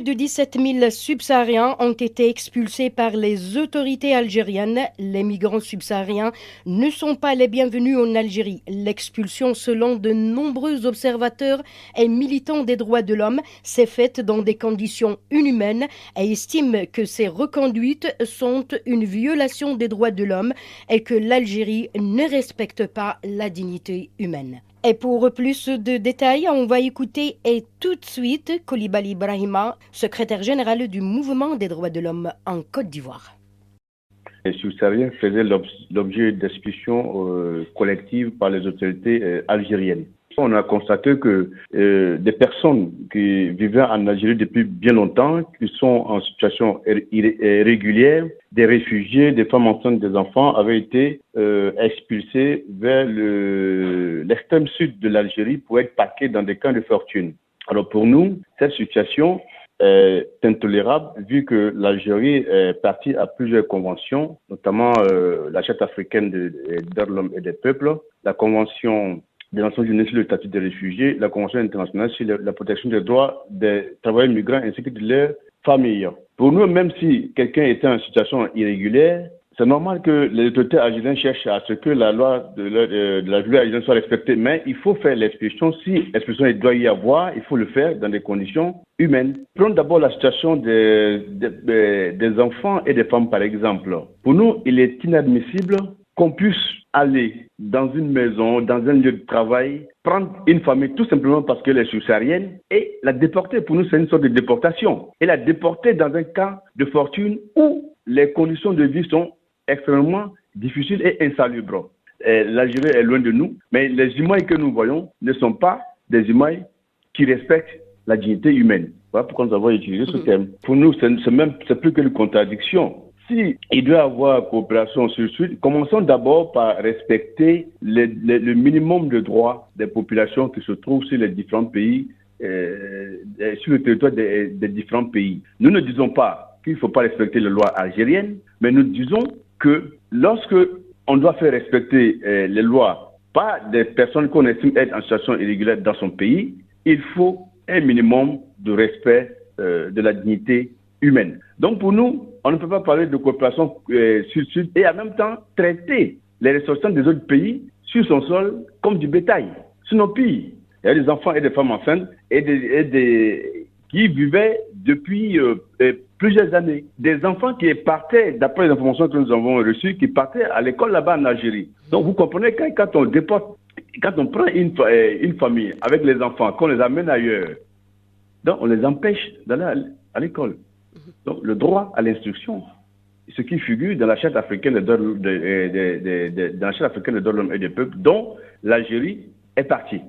Plus de 17 000 subsahariens ont été expulsés par les autorités algériennes. Les migrants subsahariens ne sont pas les bienvenus en Algérie. L'expulsion, selon de nombreux observateurs et militants des droits de l'homme, s'est faite dans des conditions inhumaines et estiment que ces reconduites sont une violation des droits de l'homme et que l'Algérie ne respecte pas la dignité humaine. Et pour plus de détails, on va écouter et tout de suite Coulibaly Brahima, secrétaire général du Mouvement des droits de l'homme en Côte d'Ivoire. Les subsahariens faisaient l'objet d'expulsions collectives par les autorités algériennes. On a constaté que des personnes qui vivaient en Algérie depuis bien longtemps, qui sont en situation irrégulière, des réfugiés, des femmes enceintes, des enfants, avaient été expulsés vers l'extrême sud de l'Algérie pour être parqués dans des camps de fortune. Alors pour nous, cette situation est intolérable vu que l'Algérie est partie à plusieurs conventions, notamment la Charte africaine des droits de l'homme et des peuples, la Convention des Nations Unies sur le statut des réfugiés, la Convention internationale sur la protection des droits des travailleurs migrants ainsi que de leurs familles. Pour nous, même si quelqu'un était en situation irrégulière, c'est normal que les autorités algériennes cherchent à ce que la loi de la République algérienne soit respectée, mais il faut faire l'expulsion. Si l'expulsion il doit y avoir, il faut le faire dans des conditions humaines. Prenons d'abord la situation des enfants et des femmes, par exemple. Pour nous, il est inadmissible qu'on puisse aller dans une maison, dans un lieu de travail, prendre une famille tout simplement parce qu'elle est subsaharienne et la déporter. Pour nous, c'est une sorte de déportation. Et la déporter dans un camp de fortune où les conditions de vie sont extrêmement difficiles et insalubres. L'Algérie est loin de nous, mais les images que nous voyons ne sont pas des images qui respectent la dignité humaine. Voilà pourquoi nous avons utilisé ce terme. Pour nous, c'est plus qu'une contradiction. Si il doit y avoir coopération sur suite, commençons d'abord par respecter le minimum de droits des populations qui se trouvent sur les différents pays, sur le territoire des différents pays. Nous ne disons pas qu'il ne faut pas respecter les lois algériennes, mais nous disons que lorsque on doit faire respecter les lois par des personnes qu'on estime être en situation irrégulière dans son pays, il faut un minimum de respect de la dignité humaine. Donc pour nous, on ne peut pas parler de coopération sud-sud et en même temps traiter les ressortissants des autres pays sur son sol comme du bétail. Sinon pire, il y a des enfants et des femmes enceintes qui vivaient depuis plusieurs années. Des enfants qui partaient, d'après les informations que nous avons reçues, qui partaient à l'école là-bas en Algérie. Donc vous comprenez que quand on déporte, quand on prend une famille avec les enfants, qu'on les amène ailleurs, donc on les empêche d'aller à l'école. Donc, le droit à l'instruction, ce qui figure dans la Charte africaine des droits de l'homme et des peuples, dont l'Algérie est partie.